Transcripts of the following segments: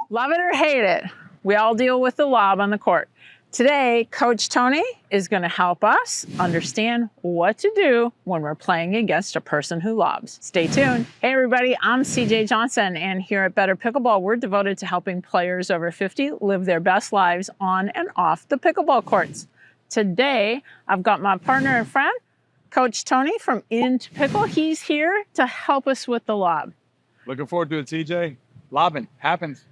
Love it or hate it, we all deal with the lob on the court. Today, Coach Tony is going to help us understand what to do when we're playing against a person who lobs. Stay tuned. Hey everybody, I'm CJ Johnson, and here at Better Pickleball, we're devoted to helping players over 50 live their best lives on and off the pickleball courts. Today, I've got my partner and friend, Coach Tony from Into Pickle. He's here to help us with the lob. Looking forward to it, CJ. Lobbing happens.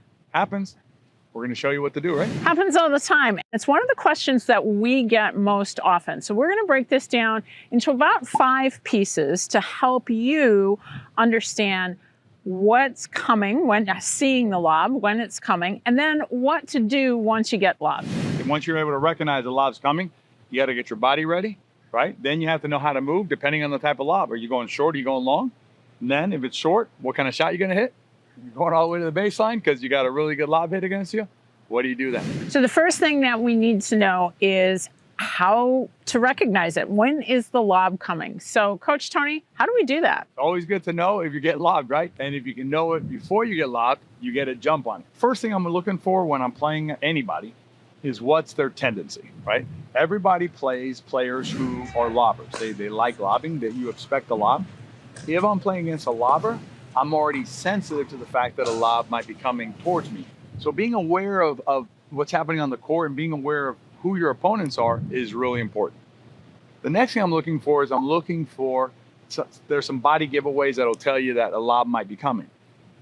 We're going to show you what to do, right? Happens all the time. It's one of the questions that we get most often. So we're going to break this down into about 5 pieces to help you understand what's coming when seeing the lob, when it's coming, and then what to do once you get lobbed. And once you're able to recognize the lob's coming, you got to get your body ready, right? Then you have to know how to move depending on the type of lob. Are you going short? Are you going long? And then if it's short, what kind of shot you're going to hit? You're going all the way to the baseline because you got a really good lob hit against you. What do you do then? So the first thing that we need to know is how to recognize it. When is the lob coming? So Coach Tony, how do we do that? Always good to know if you get lobbed, right? And if you can know it before you get lobbed, you get a jump on it. First thing I'm looking for when I'm playing anybody is what's their tendency, right? Everybody plays players who are lobbers. They like lobbing, that you expect a lob. If I'm playing against a lobber, I'm already sensitive to the fact that a lob might be coming towards me. So being aware of what's happening on the court and being aware of who your opponents are is really important. The next thing I'm looking for is there's some body giveaways that'll tell you that a lob might be coming.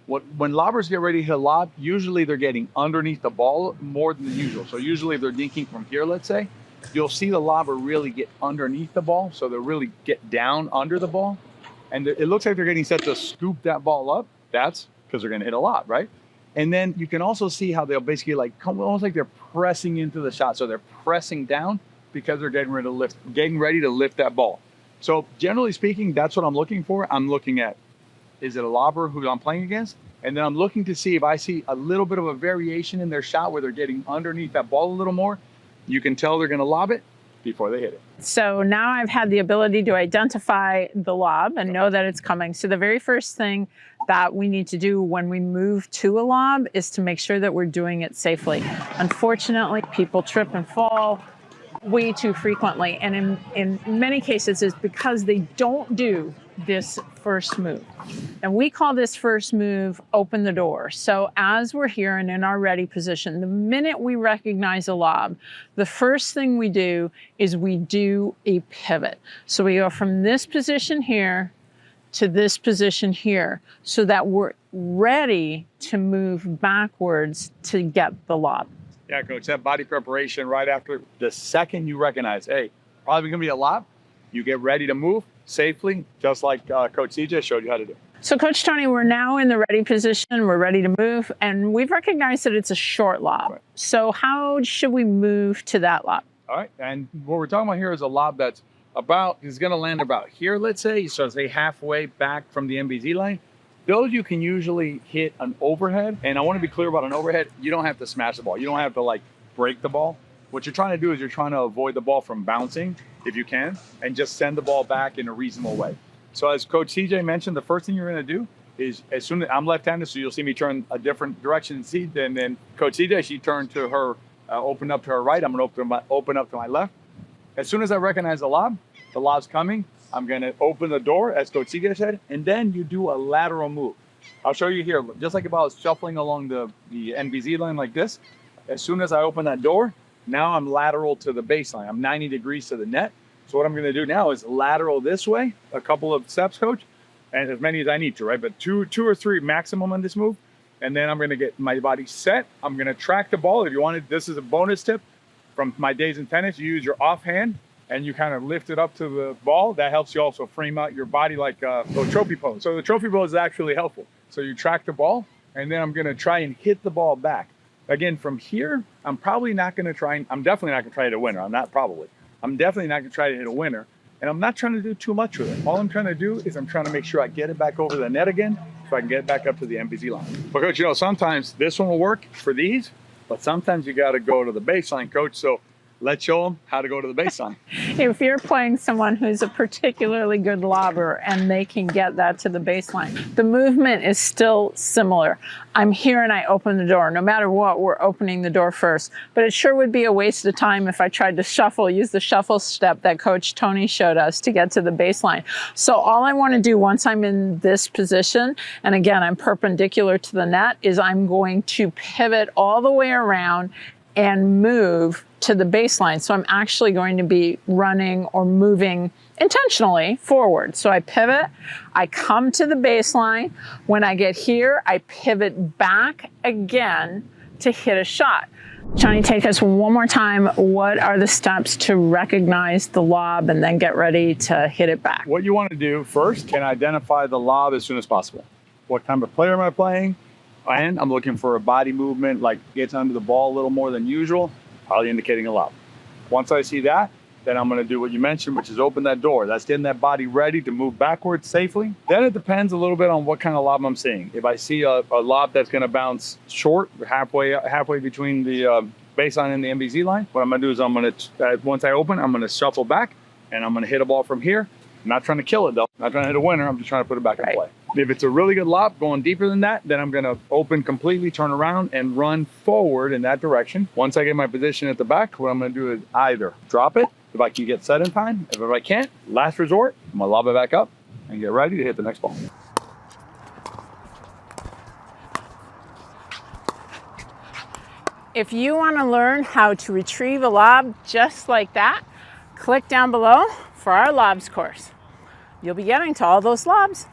When lobbers get ready to hit a lob, usually they're getting underneath the ball more than usual. So usually if they're dinking from here, let's say, you'll see the lobber really get underneath the ball. So they'll really get down under the ball. And it looks like they're getting set to scoop that ball up. That's because they're going to hit a lob, right? And then you can also see how they'll basically almost like they're pressing into the shot. So they're pressing down because they're getting ready to lift that ball. So generally speaking, that's what I'm looking for. I'm looking at, is it a lobber who I'm playing against? And then I'm looking to see if I see a little bit of a variation in their shot where they're getting underneath that ball a little more. You can tell they're going to lob it before they hit it. So now I've had the ability to identify the lob and know that it's coming. So the very first thing that we need to do when we move to a lob is to make sure that we're doing it safely. Unfortunately, people trip and fall way too frequently. And in many cases, it's because they don't do this first move. And we call this first move open the door. So as we're here and in our ready position, the minute we recognize a lob, the first thing we do is we do a pivot. So we go from this position here to this position here so that we're ready to move backwards to get the lob. Yeah, Coach, that body preparation right after the second you recognize, hey, probably going to be a lob, you get ready to move safely, just like Coach CJ showed you how to do. So Coach Tony, we're now in the ready position, we're ready to move, and we've recognized that it's a short lob. Right. So how should we move to that lob? All right, and what we're talking about here is a lob that's is going to land about here, let's say, so say halfway back from the MBZ line. Those you can usually hit an overhead, and I want to be clear about an overhead. You don't have to smash the ball. You don't have to break the ball. What you're trying to do is you're trying to avoid the ball from bouncing, if you can, and just send the ball back in a reasonable way. So as Coach CJ mentioned, the first thing you're going to do is, as soon as I'm left-handed, so you'll see me turn a different direction, and then Coach CJ, she turned to her, open up to her right. I'm going to open up to my left. As soon as I recognize the lob's coming, I'm going to open the door, as Coach CJ said, and then you do a lateral move. I'll show you here, just like if I was shuffling along the NBZ line like this. As soon as I open that door, now I'm lateral to the baseline. I'm 90 degrees to the net. So what I'm going to do now is lateral this way, a couple of steps, Coach, and as many as I need to, right? But two or three maximum on this move. And then I'm going to get my body set. I'm going to track the ball. If you wanted, this is a bonus tip from my days in tennis. You use your offhand and you kind of lift it up to the ball. That helps you also frame out your body like a trophy pose. So the trophy pose is actually helpful. So you track the ball, and then I'm going to try and hit the ball back. Again, from here, I'm definitely not going to try to hit a winner. I'm definitely not going to try to hit a winner. And I'm not trying to do too much with it. All I'm trying to do is I'm trying to make sure I get it back over the net again so I can get it back up to the MBZ line. But Coach, sometimes this one will work for these, but sometimes you got to go to the baseline, Coach. So let's show them how to go to the baseline. If you're playing someone who's a particularly good lobber and they can get that to the baseline, the movement is still similar. I'm here and I open the door. No matter what, we're opening the door first. But it sure would be a waste of time if I tried to use the shuffle step that Coach Tony showed us to get to the baseline. So all I want to do once I'm in this position, and again, I'm perpendicular to the net, is I'm going to pivot all the way around and move to the baseline. So I'm actually going to be running or moving intentionally forward. So I pivot, I come to the baseline. When I get here, I pivot back again to hit a shot. Johnny, take us one more time. What are the steps to recognize the lob and then get ready to hit it back? What you want to do first can identify the lob as soon as possible. What kind of player am I playing? And I'm looking for a body movement, like gets under the ball a little more than usual, probably indicating a lob. Once I see that, then I'm going to do what you mentioned, which is open that door. That's getting that body ready to move backwards safely. Then it depends a little bit on what kind of lob I'm seeing. If I see a lob that's going to bounce short, halfway between the baseline and the MBZ line, what I'm going to do is I'm going to, once I open, I'm going to shuffle back and I'm going to hit a ball from here. I'm not trying to kill it though. I'm not trying to hit a winner. I'm just trying to put it back in play. If it's a really good lob going deeper than that, then I'm going to open completely, turn around and run forward in that direction. Once I get my position at the back, what I'm going to do is either drop it if I can get set in time. If I can't, last resort, I'm going to lob it back up and get ready to hit the next ball. If you want to learn how to retrieve a lob just like that, click down below for our Lobs course. You'll be getting to all those lobs.